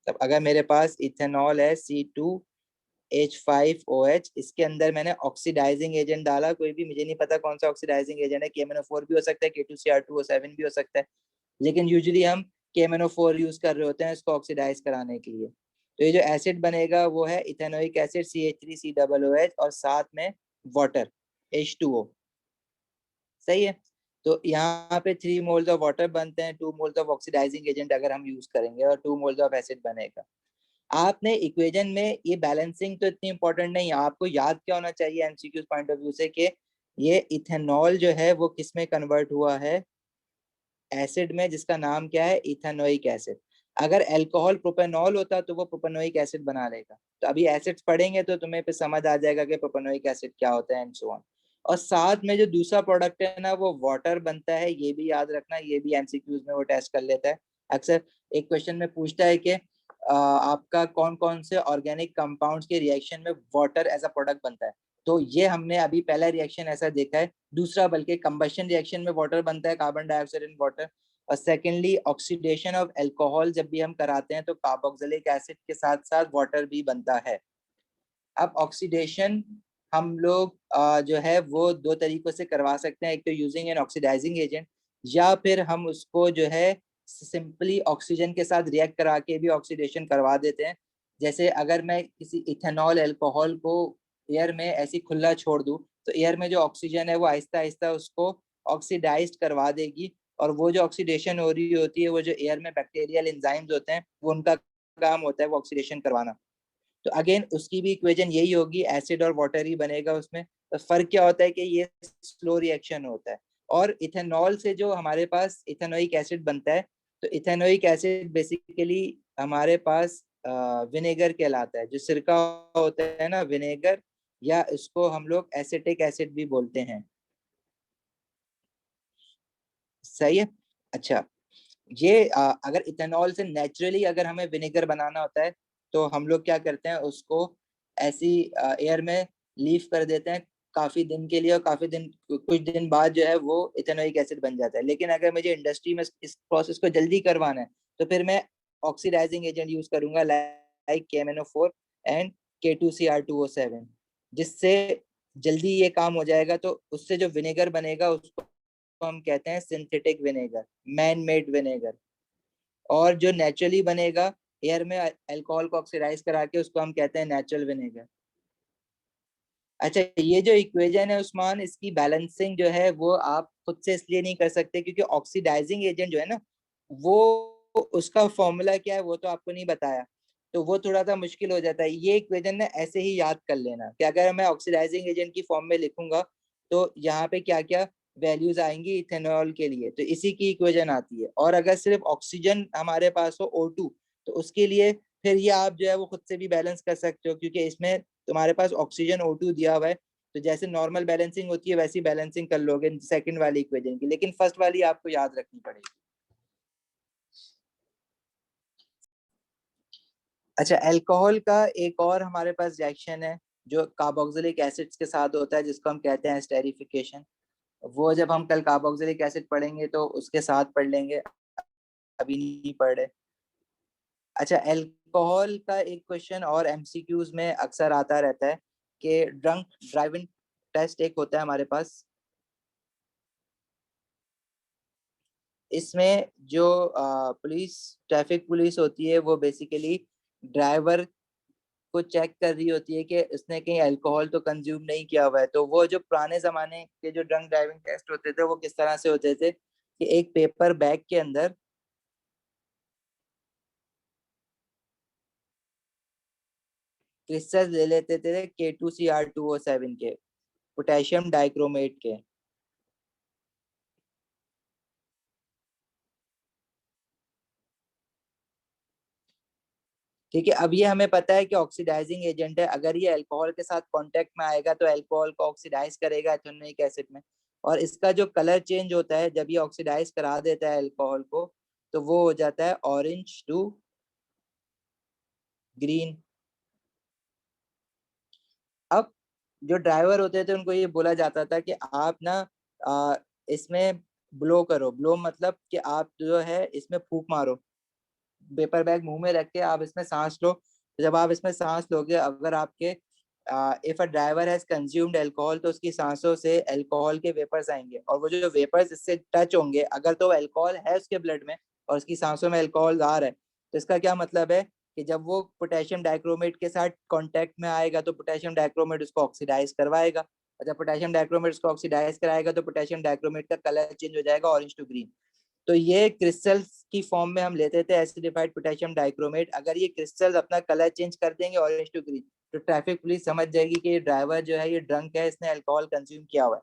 तब अगर मेरे पास इथेनॉल है C2H5OH, इसके अंदर मैंने ऑक्सीडाइजिंग एजेंट डाला, कोई भी, मुझे नहीं पता कौन सा ऑक्सीडाइजिंग एजेंट है, KMnO4 भी हो सकता है, K2Cr2O7 भी हो सकता है, लेकिन यूजुअली हम KMnO4 यूज कर रहे होते हैं इसको ऑक्सीडाइज कराने के लिए। तो ये जो एसिड बनेगा वो है इथेनोइक एसिड CH3COOH, और साथ में वाटर H2O। सही है, तो यहाँ पे 3 मोल्स ऑफ वाटर बनते हैं, 2 मोल्स ऑफ ऑक्सीडाइजिंग एजेंट अगर हम यूज करेंगे, और 2 मोल्स ऑफ एसिड बनेगा। आपने इक्वेशन में ये बैलेंसिंग तो इतनी इंपॉर्टेंट नहीं है, आपको याद क्या होना चाहिए एमसीक्यू पॉइंट ऑफ व्यू से कि ये इथेनॉल जो है वो किस में कन्वर्ट हुआ है, एसिड में, जिसका नाम क्या है, इथेनोइक एसिड। अगर अल्कोहल प्रोपेनॉल होता तो वो प्रोपेनोइक एसिड बना लेगा। तो अभी एसिड्स पढ़ेंगे तो तुम्हें पे समझ आ जाएगा कि प्रोपेनोइक एसिड क्या होता है एंड सो ऑन। और साथ में जो दूसरा प्रोडक्ट है ना वो वाटर बनता है, ये भी याद रखना, ये भी एमसीक्यूज में वो टेस्ट कर लेता है अक्सर। एक क्वेश्चन में पूछता है कि आपका कौन कौन से ऑर्गेनिक कंपाउंड्स के रिएक्शन में वाटर एज अ प्रोडक्ट बनता है। तो ये हमने अभी पहला रिएक्शन ऐसा देखा है, दूसरा बल्कि कंबशन रिएक्शन में वाटर बनता है, कार्बन डाइऑक्साइड एंड वाटर। और सेकेंडली ऑक्सीडेशन ऑफ अल्कोहल जब भी हम कराते हैं तो कार्बोक्सिलिक एसिड के साथ साथ वाटर भी बनता है। अब ऑक्सीडेशन हम लोग जो है वो 2 तरीकों से करवा सकते हैं, एक तो यूजिंग एन ऑक्सीडाइजिंग एजेंट, या फिर हम उसको जो है सिंपली ऑक्सीजन के साथ रिएक्ट करा के भी ऑक्सीडेशन करवा देते हैं। जैसे अगर मैं किसी इथेनॉल अल्कोहल को एयर में ऐसी खुला छोड़ दूं तो एयर में जो ऑक्सीजन है वो आहिस्ता आहिस्ता उसको ऑक्सीडाइज करवा देगी, और वो जो ऑक्सीडेशन हो रही होती है वो जो एयर में बैक्टीरियल एंजाइम्स होते हैं वो उनका काम होता है वो ऑक्सीडेशन करवाना। तो अगेन उसकी भी इक्वेशन यही होगी, एसिड और वाटर ही बनेगा उसमें। तो फर्क क्या होता है कि ये स्लो रिएक्शन होता है। और इथेनॉल से जो हमारे पास इथेनोइक एसिड बनता है, तो इथेनोइक एसिड बेसिकली हमारे पास विनेगर कहलाता है। जो सिरका होता है ना, विनेगर, या इसको हम लोग एसिटिक एसिड भी बोलते हैं। सही है। अच्छा, ये अगर इथेनॉल से नेचुरली अगर हमें विनेगर बनाना होता है, तो हम लोग क्या करते हैं, उसको ऐसी एयर में लीव कर देते हैं काफी दिन के लिए, और काफी दिन, कुछ दिन बाद जो है वो इथेनोइक एसिड बन जाता है। लेकिन अगर मुझे इंडस्ट्री में इस प्रोसेस को जल्दी करवाना है, तो फिर मैं ऑक्सीडाइजिंग एजेंट यूज करूंगा, लाइक KMnO4 एंड K2Cr2O7, जिससे जल्दी ये काम हो जाएगा। तो उससे जो विनेगर बनेगा उसको हम कहते हैं synthetic vinegar, man made vinegar. और जो नेचुरली बनेगा एयर में अल्कोहल को ऑक्सीडाइज करा के, उसको हम कहते हैं नेचुरल विनेगर। अच्छा, ये जो इक्वेशन है उस्मान, इसकी बैलेंसिंग जो है वो आप खुद से इसलिए नहीं कर सकते क्योंकि ऑक्सीडाइजिंग एजेंट जो है ना, वो उसका फॉर्मूला क्या है वो तो आपको नहीं बताया, तो वो थोड़ा सा मुश्किल हो जाता है। ये इक्वेशन ना ऐसे ही याद कर लेना कि अगर मैं ऑक्सीडाइजिंग एजेंट की फॉर्म में लिखूंगा, तो यहाँ पे क्या क्या वैल्यूज आएंगी इथेनॉल के लिए, तो इसी की इक्वेशन आती है। और अगर सिर्फ ऑक्सीजन हमारे पास हो, O2, तो उसके लिए फिर ये आप जो है वो खुद से भी बैलेंस कर सकते हो, क्योंकि इसमें तुम्हारे पास ऑक्सीजन O2 दिया हुआ है, तो जैसे नॉर्मल बैलेंसिंग होती है वैसी बैलेंसिंग कर लोगे सेकंड वाली इक्वेशन की, लेकिन फर्स्ट वाली आपको याद रखनी पड़ेगी। अच्छा, अल्कोहल का एक और हमारे पास रिएक्शन है जो कार्बोक्सिलिक एसिड्स के साथ होता है, जिसको हम कहते हैं स्टेरिफिकेशन। वो जब हम कल कार्बोक्सिलिक एसिड पढ़ेंगे तो उसके साथ पढ़ लेंगे, अभी नहीं पढ़ रहे। अच्छा, अल्कोहल का एक क्वेश्चन और MCQs में अक्सर आता रहता है कि ड्रंक ड्राइविंग टेस्ट एक होता है हमारे पास। इसमें जो पुलिस, ट्रैफिक पुलिस होती है, वो बेसिकली ड्राइवर को चेक कर रही होती है कि उसने कहीं अल्कोहल तो कंज्यूम नहीं किया हुआ है। तो वो जो पुराने जमाने के जो ड्रंक ड्राइविंग टेस्ट होते थे वो किस तरह से होते थे कि एक पेपर बैग के अंदर क्रिस्टल ले लेते थे K2Cr2O7 के, पोटेशियम डाइक्रोमेट के। ठीक है, अब ये हमें पता है कि ऑक्सीडाइजिंग एजेंट है। अगर ये अल्कोहल के साथ कांटेक्ट में आएगा तो अल्कोहल को ऑक्सीडाइज करेगा एथेनोइक एसिड में, और इसका जो कलर चेंज होता है जब ये ऑक्सीडाइज करा देता है अल्कोहल को, तो वो हो जाता है ऑरेंज टू ग्रीन। अब जो ड्राइवर होते थे उनको ये बोला जाता था कि आप ना इसमें ब्लो करो। ब्लो मतलब कि आप जो है इसमें फूंक मारो, पेपर बैग मुंह में रख के आप इसमें सांस लो। तो जब आप इसमें सांस लोगे, अगर आपके if a driver has consumed alcohol, तो उसकी सांसों से अल्कोहल के वेपर्स आएंगे, और वो जो वेपर्स इससे टच होंगे, अगर तो अल्कोहल है उसके ब्लड में और उसकी सांसों में अल्कोहल आ रहा है, तो इसका क्या मतलब है कि जब वो पोटेशियम डाइक्रोमेट के साथ कांटेक्ट में आएगा तो पोटेशियम डाइक्रोमेट उसको ऑक्सीडाइज करवाएगा, और जब पोटेशियम डाइक्रोमेट उसको ऑक्सीडाइज कराएगा तो पोटेशियम डाइक्रोमेट का कलर चेंज हो जाएगा ऑरेंज टू ग्रीन। तो ये क्रिस्टल्स की फॉर्म में हम लेते थे एसिडिफाइड पोटेशियम डाइक्रोमेट। अगर ये क्रिस्टल्स अपना कलर चेंज कर देंगे ऑरेंज टू ग्रीन, तो ट्रैफिक पुलिस समझ जाएगी कि ये ड्राइवर जो है ये ड्रंक है, इसने अल्कोहल कंज्यूम किया हुआ है।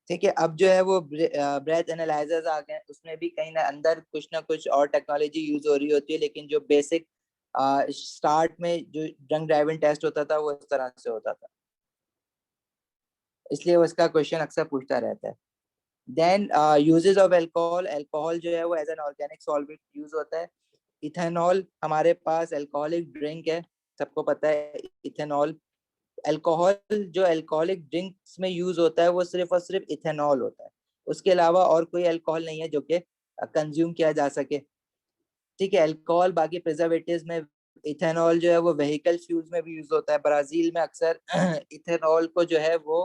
ठीक है, अब जो है वो ब्रेथ एनालाइजर्स आ गए, उसमें भी कहीं ना कुछ और टेक्नोलॉजी यूज हो रही होती है, लेकिन जो बेसिक स्टार्ट में जो ड्रंक ड्राइविंग टेस्ट होता था वो इस तरह से होता था, इसलिए वो इसका क्वेश्चन अक्सर पूछता रहता है। Then uses of alcohol, alcohol जो है वो as an organic solvent use होता है। इथेनॉल हमारे पास अल्कोहलिक ड्रिंक है, सबको पता है इथेनॉल। अल्कोहल जो अल्कोहलिक ड्रिंक्स में यूज होता है वो सिर्फ और सिर्फ इथेनॉल होता है, उसके अलावा और कोई अल्कोहल नहीं है जो कि कंज्यूम किया जा सके। ठीक है, अल्कोहल बाकी प्रिजर्वेटिव्स में, इथेनॉल जो है वो व्हीकल फ्यूल्स में भी यूज होता है। ब्राजील में अक्सर इथेनॉल को जो है वो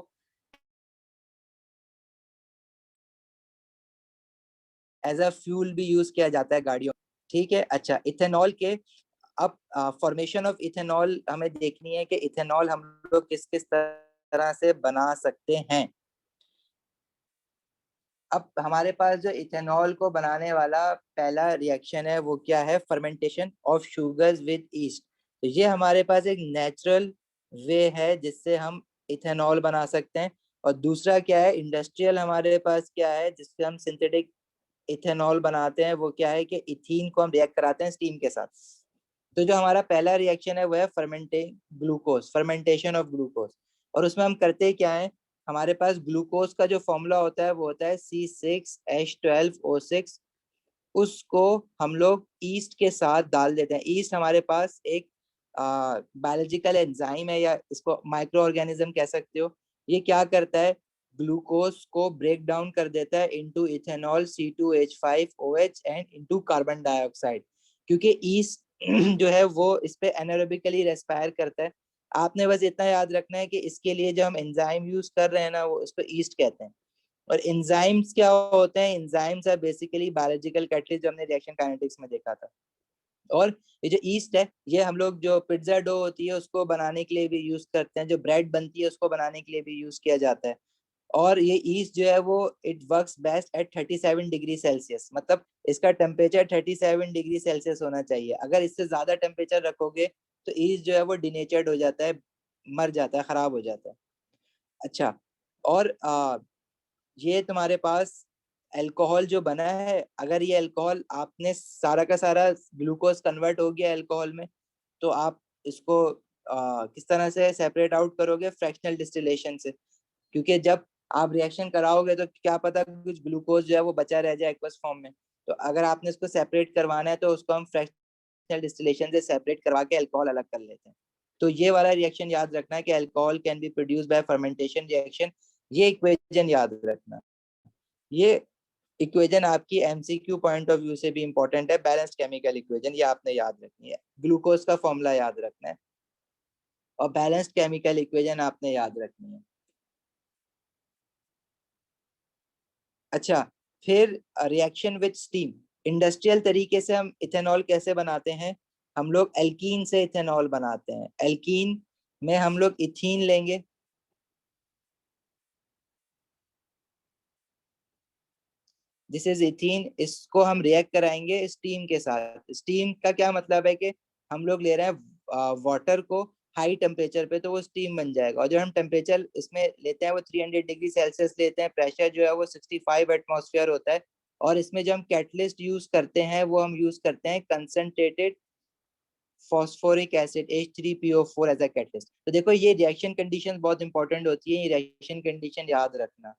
एज अ फ्यूल भी यूज किया जाता है गाड़ियों। ठीक है, अच्छा, इथेनॉल के अब फॉर्मेशन ऑफ इथेनॉल हमें देखनी है कि इथेनॉल हम लोग किस किस तरह से बना सकते हैं। अब हमारे पास जो इथेनॉल को बनाने वाला पहला रिएक्शन है वो क्या है, fermentation of sugars with east. तो ये हमारे पास एक नेचुरल वे है जिससे हम इथेनॉल बना सकते हैं। और दूसरा क्या है, इंडस्ट्रियल हमारे पास क्या है जिससे हम सिंथेटिक इथेनॉल बनाते हैं, वो क्या है कि इथीन को हम रिएक्ट कराते हैं स्टीम के साथ। तो जो हमारा पहला रिएक्शन है वो है fermenting glucose, fermentation of glucose. और उसमें हम करते क्या है, हमारे पास ग्लूकोज का जो फॉर्मूला होता है वो होता है C6H12O6। उसको हम लोग ईस्ट के साथ डाल देते हैं। ईस्ट हमारे पास एक बायोलॉजिकल एंजाइम है, या इसको माइक्रो ऑर्गेनिज्म कह सकते हो। ये क्या करता है, ग्लूकोज को ब्रेक डाउन कर देता है into ethanol C2H5OH and into carbon dioxide. क्योंकि ईस्ट जो है वो इस पे एनारोबिकली रेस्पायर करता है। आपने बस इतना याद रखना है कि इसके लिए जो हम एंजाइम यूज कर रहे हैं ना, वो इसको ईस्ट कहते हैं। और एंजाइम्स क्या होते हैं, enzymes are basically biological catalyst, जो हमने रिएक्शन काइनेटिक्स में देखा था। और ये जो ईस्ट है, ये हम लोग जो पिज्जा डो होती है उसको बनाने के लिए भी यूज करते हैं, जो ब्रेड बनती है उसको बनाने के लिए भी यूज किया जाता है। और ये ईस्ट जो है वो it works best at 37 degree Celsius, मतलब इसका टेम्परेचर 37 डिग्री सेल्सियस होना चाहिए। अगर इससे ज्यादा टेम्परेचर रखोगे तो ईस्ट जो है वो डिनेचर्ड हो जाता है, मर जाता है, खराब हो जाता है। अच्छा, और ये तुम्हारे पास अल्कोहल जो बना है, अगर ये अल्कोहल आपने सारा का सारा ग्लूकोज कन्वर्ट हो गया अल्कोहल में, तो आप इसको किस तरह से सेपरेट आउट करोगे, फ्रैक्शनल डिस्टिलेशन से। क्योंकि जब आप रिएक्शन कराओगे तो क्या पता कुछ ग्लूकोज जो है वो बचा रह जाए एक्वस फॉर्म में। तो अगर आपने इसको सेपरेट करवाना है तो उसको हम फ्रैक्शनल डिस्टिलेशन से सेपरेट करवा के अल्कोहल अलग कर लेते हैं। तो ये वाला रिएक्शन याद रखना है कि alcohol can be produce by fermentation reaction. ये इक्वेशन याद रखना। ये इक्वेशन आपकी एमसीक्यू पॉइंट ऑफ व्यू से भी इंपॉर्टेंट है, बैलेंस्ड केमिकल इक्वेशन, ये आपने याद रखनी है। ग्लूकोज का फॉर्मूला याद रखना है और बैलेंस्ड केमिकल इक्वेशन आपने याद रखनी है। अच्छा, फिर रिएक्शन विद स्टीम। इंडस्ट्रियल तरीके से हम इथेनॉल कैसे बनाते हैं, हम लोग एल्कीन से इथेनॉल बनाते हैं। एल्कीन में हम लोग इथीन लेंगे, दिस इज इथीन। इसको हम रिएक्ट कराएंगे स्टीम के साथ। स्टीम का क्या मतलब है कि हम लोग ले रहे हैं वाटर को हाई टेम्परेचर पे, तो वो स्टीम बन जाएगा। और जो हम टेम्परेचर इसमें लेते हैं वो 300 डिग्री सेल्सियस लेते हैं, प्रेशर जो है वो 65 एटमॉस्फेयर होता है। और इसमें जो हम कैटलिस्ट यूज करते हैं वो हम यूज करते हैं concentrated phosphoric acid H3PO4 as a catalyst. तो देखो ये रिएक्शन कंडीशन बहुत इंपॉर्टेंट होती है, ये रिएक्शन कंडीशन याद रखना।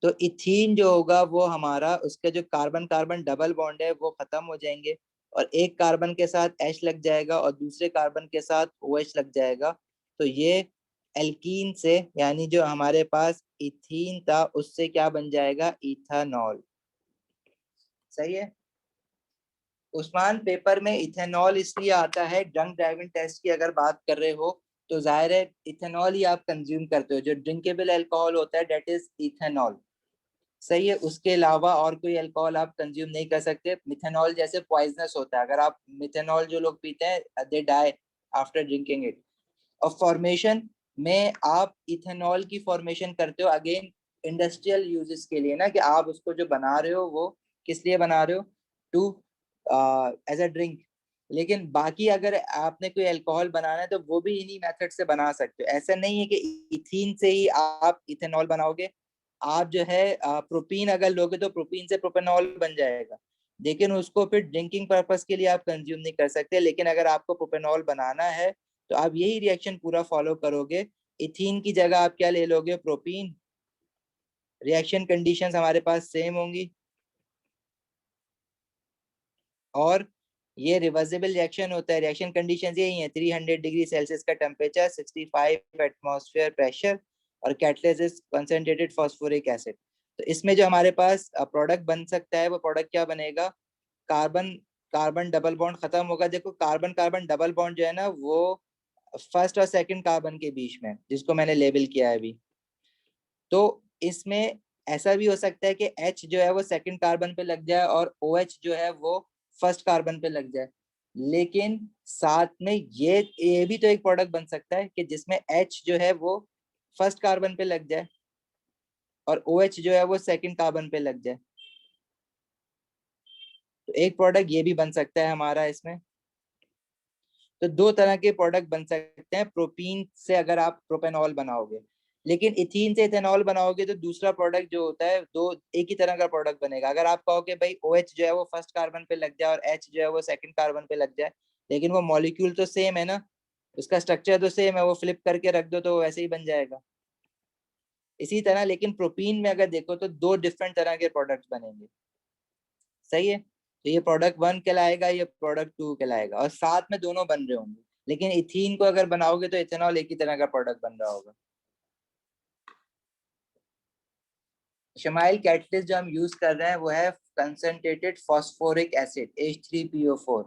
तो इथीन जो होगा वो हमारा, उसके जो कार्बन कार्बन डबल बॉन्ड है वो खत्म हो जाएंगे, और एक कार्बन के साथ H लग जाएगा और दूसरे कार्बन के साथ OH लग जाएगा। तो ये एल्कीन से, यानी जो हमारे पास इथीन था उससे क्या बन जाएगा, इथेनॉल। सही है। उस्मान, पेपर में इथेनॉल इसलिए आता है, ड्रंक ड्राइविंग टेस्ट की अगर बात कर रहे हो तो जाहिर है इथेनॉल ही आप कंज्यूम करते हो। जो ड्रिंकेबल अल्कोहल होता है डेट इज इथेनॉल। सही है, उसके अलावा और कोई अल्कोहल आप कंज्यूम नहीं कर सकते। मिथेनॉल जैसे पॉइजनस होता है, अगर आप मिथेनॉल जो लोग पीते हैं they die after drinking it. और फॉर्मेशन में आप इथेनॉल की फॉर्मेशन करते हो अगेन इंडस्ट्रियल यूजेस के लिए ना, कि आप उसको जो बना रहे हो वो किस लिए बना रहे हो, टू एज अ ड्रिंक। लेकिन बाकी अगर आपने कोई अल्कोहल बनाना है तो वो भी इन्हीं मेथड से बना सकते हो। ऐसा नहीं है कि इथीन से ही आप इथेनॉल बनाओगे। आप जो है प्रोपीन अगर लोगे तो प्रोपीन से प्रोपेनॉल बन जाएगा, लेकिन उसको फिर ड्रिंकिंग पर्पस के लिए आप कंज्यूम नहीं कर सकते। लेकिन अगर आपको प्रोपेनॉल बनाना है तो आप यही रिएक्शन पूरा फॉलो करोगे। इथीन की जगह आप क्या ले लोगे, प्रोपीन। रिएक्शन कंडीशंस हमारे पास सेम होंगी, और ये रिवर्सिबल रिएक्शन होता है। रिएक्शन कंडीशंस यही है, 300 डिग्री सेल्सियस का टेम्परेचर, 65 एटमॉस्फेयर प्रेशर, और catalyst is concentrated phosphoric acid. तो इसमें जो हमारे पास प्रोडक्ट बन सकता है वो प्रोडक्ट क्या बनेगा, कार्बन कार्बन डबल बॉन्ड खत्म होगा। देखो कार्बन कार्बन डबल बॉन्ड जो है ना वो फर्स्ट और सेकंड कार्बन के बीच में, जिसको मैंने लेबल किया है अभी। तो इसमें ऐसा भी हो सकता है कि H जो है वो सेकंड कार्बन पे लग जाए और OH जो है वो फर्स्ट कार्बन पे लग जाए। लेकिन साथ में ये भी तो एक प्रोडक्ट बन सकता है कि जिसमें H जो है वो फर्स्ट कार्बन पे लग जाए और OH जो है वो सेकंड कार्बन पे लग जाए, तो एक प्रोडक्ट ये भी बन सकता है हमारा इसमें। तो दो तरह के प्रोडक्ट बन सकते हैं प्रोपीन से अगर आप प्रोपेनॉल बनाओगे। लेकिन इथीन से इथेनॉल बनाओगे तो दूसरा प्रोडक्ट जो होता है दो एक ही तरह का प्रोडक्ट बनेगा। अगर आप कहो कि भाई OH जो है वो फर्स्ट कार्बन पे लग जाए और H जो है वो सेकंड कार्बन पे लग जाए, लेकिन वो मॉलिक्यूल तो सेम है ना, उसका स्ट्रक्चर तो सेम है, वो फ्लिप करके रख दो तो वैसे ही बन जाएगा। इसी तरह लेकिन प्रोपीन में अगर देखो तो दो डिफरेंट तरह के प्रोडक्ट बनेंगे। सही है, तो ये प्रोडक्ट 1 कहलाएगा, ये प्रोडक्ट 2 कहलाएगा, और साथ में दोनों बन रहे होंगे। लेकिन इथीन को अगर बनाओगे तो इथेनॉल एक ही तरह का प्रोडक्ट बन रहा होगा। शमाइल कैटलिस्ट जो हम यूज कर रहे हैं वो है concentrated phosphoric acid H3PO4।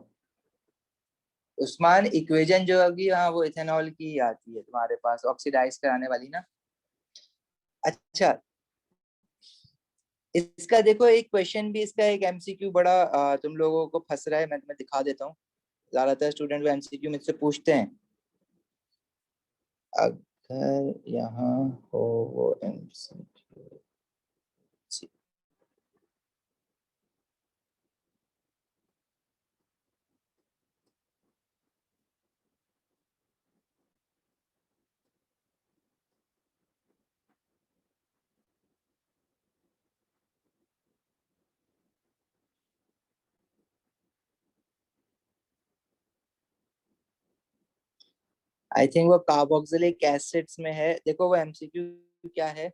Usman equation जो होगी हाँ वो इथेनॉल की आती है तुम्हारे पास, ऑक्सीडाइज कराने वाली ना। अच्छा, इसका देखो एक क्वेश्चन भी, इसका एक MCQ बड़ा तुम लोगों को फंस रहा है, मैं दिखा देता हूँ। ज्यादातर स्टूडेंट वो MCQ मुझसे पूछते हैं। अगर यहाँ हो वो MCQ, आई थिंक वो कार्बोक्सिलिक एसिड्स में है। देखो वो MCQ क्या है,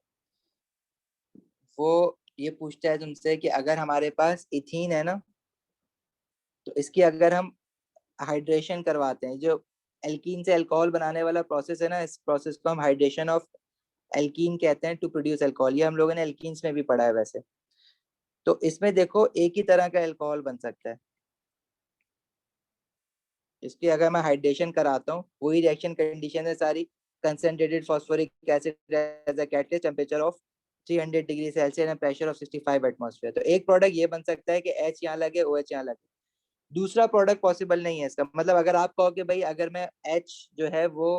वो ये पूछता है तुमसे कि अगर हमारे पास इथीन है ना, तो इसकी अगर हम हाइड्रेशन करवाते हैं, जो एल्कीन से अल्कोहल बनाने वाला प्रोसेस है ना, इस प्रोसेस को हम हाइड्रेशन ऑफ एल्कीन कहते हैं टू प्रोड्यूस अल्कोहल। ये हम लोगों ने एल्कीन्स में भी पढ़ा है वैसे। तो इसमें देखो एक ही तरह का अल्कोहल बन सकता है। इसकी अगर मैं हाइड्रेशन कराता हूँ, वही रिएक्शन कंडीशन है सारी। Concentrated phosphoric acid as a catalyst, temperature of 300 degree Celsius and pressure of 65 atmosphere. तो एक प्रोडक्ट ये बन सकता है कि H यहाँ लगे, OH यहाँ लगे। दूसरा प्रोडक्ट पॉसिबल नहीं है इसका मतलब। अगर आप कहो कि भाई अगर मैं H जो है वो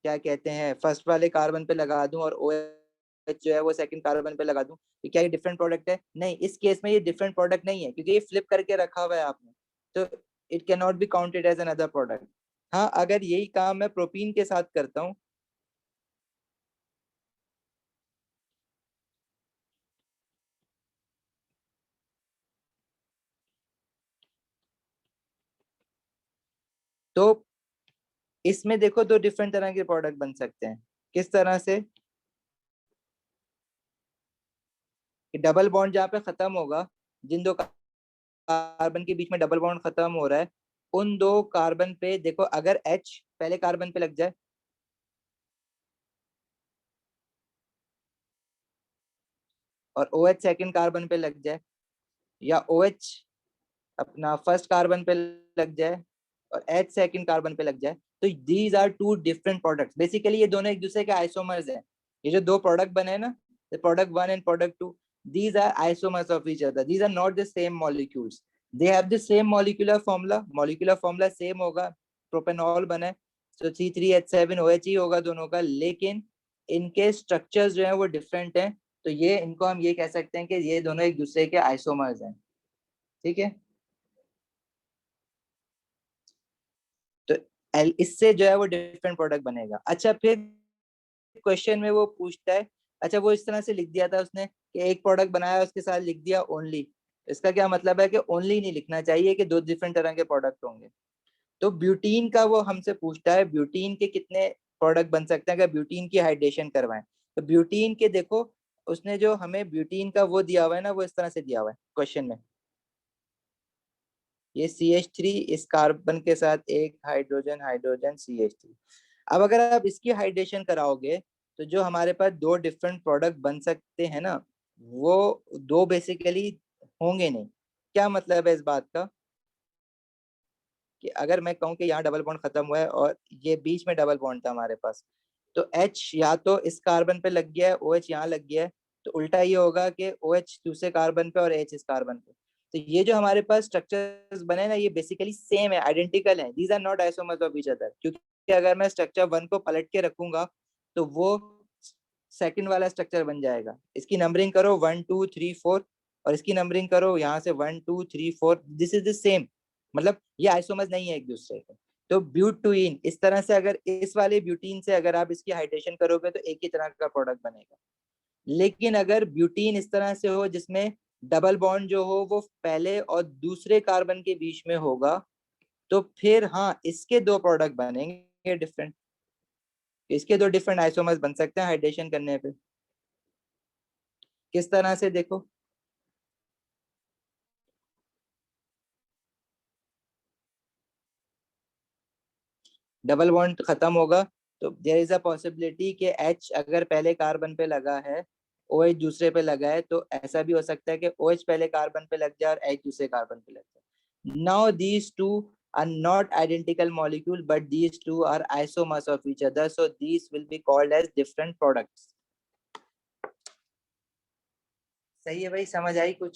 क्या कहते हैं फर्स्ट वाले कार्बन पे लगा दूं और OH जो है वो सेकंड कार्बन पे लगा दूं, तो क्या ये डिफरेंट प्रोडक्ट है? नहीं, इस केस में ये डिफरेंट प्रोडक्ट नहीं है, क्योंकि ये फ्लिप करके रखा हुआ है आपने। तो it can not be counted as another product. हाँ, अगर यही काम मैं प्रोपीन के साथ करता हूँ, तो इसमें देखो दो डिफरेंट तरह के प्रोडक्ट बन सकते हैं। किस तरह से? कि डबल बॉन्ड जहाँ पे खत्म होगा, जिन दो कार्बन के बीच में डबल बॉन्ड खत्म हो रहा है, उन दो कार्बन पे देखो अगर H पहले कार्बन पे लग जाए और OH सेकंड कार्बन पे लग जाए, या OH अपना फर्स्ट कार्बन पे लग जाए और H सेकंड कार्बन पे लग जाए, तो these are two different products. Basically ये दोनों एक दूसरे के आइसोमर्स हैं। ये जो दो प्रोडक्ट बने हैं ना, product 1 and product 2, these are isomers of each other, these are not the same molecules, they have the same molecular formula same होगा, प्रोपेनॉल बने तो C3H7OH ही होगा दोनों का, लेकिन इनके स्ट्रक्चर्स जो है वो डिफरेंट हैं। तो ये इनको हम ये कह सकते हैं कि ये दोनों एक दूसरे के आइसोमर्स हैं। ठीक है, तो इससे जो है वो डिफरेंट प्रोडक्ट बनेगा। अच्छा, फिर क्वेश्चन में वो पूछता है, अच्छा वो इस तरह से लिख दिया था उसने कि एक प्रोडक्ट बनाया उसके साथ लिख दिया ओनली। इसका क्या मतलब है कि ओनली नहीं लिखना चाहिए कि दो डिफरेंट तरह के प्रोडक्ट होंगे। तो ब्यूटीन का वो हमसे पूछता है ब्यूटीन के कितने प्रोडक्ट बन सकते हैं अगर ब्यूटीन की हाइड्रेशन करवाएं। तो ब्यूटीन के देखो, उसने जो हमें ब्यूटीन का वो दिया हुआ है ना, वो इस तरह से दिया हुआ है क्वेश्चन में। ये CH3 इस कार्बन के साथ एक हाइड्रोजन हाइड्रोजन CH3। अब अगर आप इसकी हाइड्रेशन कराओगे तो जो हमारे पास दो डिफरेंट प्रोडक्ट बन सकते हैं ना, वो दो बेसिकली होंगे नहीं। क्या मतलब है इस बात का? कि अगर मैं कहूँ कि यहाँ डबल बॉन्ड खत्म हुआ है और ये बीच में डबल बॉन्ड था हमारे पास, तो H या तो इस कार्बन पे लग गया है, OH यहाँ लग गया है, तो उल्टा ये होगा कि OH दूसरे कार्बन पे और H इस कार्बन पे। तो ये जो हमारे पास स्ट्रक्चर्स बने ना, ये बेसिकली सेम है, आइडेंटिकल है, these are not isomers of each other. क्योंकि अगर मैं स्ट्रक्चर 1 को पलट के रखूंगा तो वो सेकंड वाला स्ट्रक्चर बन जाएगा। इसकी नंबरिंग करो 1 2 3 4 और इसकी नंबरिंग करो यहाँ से 1 2 3 4, दिस इज द सेम, मतलब ये आइसोमर्स नहीं है एक दूसरे के। तो ब्यूटीन इस तरह से, अगर इस वाले ब्यूटीन से अगर आप इसकी हाइड्रेशन करोगे तो एक ही तरह का प्रोडक्ट बनेगा। लेकिन अगर ब्यूटीन इस तरह से हो जिसमें डबल बॉन्ड जो हो वो पहले और दूसरे कार्बन के बीच में होगा, तो फिर हाँ इसके दो प्रोडक्ट बनेंगे डिफरेंट, इसके दो डिफरेंट आइसोमर्स बन सकते हैं हाइड्रेशन करने पे। किस तरह से देखो, डबल बॉन्ड खत्म होगा तो देयर इज अ पॉसिबिलिटी कि H अगर पहले कार्बन पे लगा है, OH दूसरे पे लगा है, तो ऐसा भी हो सकता है कि OH पहले कार्बन पे लग जाए और H दूसरे कार्बन पे लग जाए। Now these two are not identical molecule but these two are isomers of each other, so these will be called as different products। सही है भाई, समझ आई कुछ?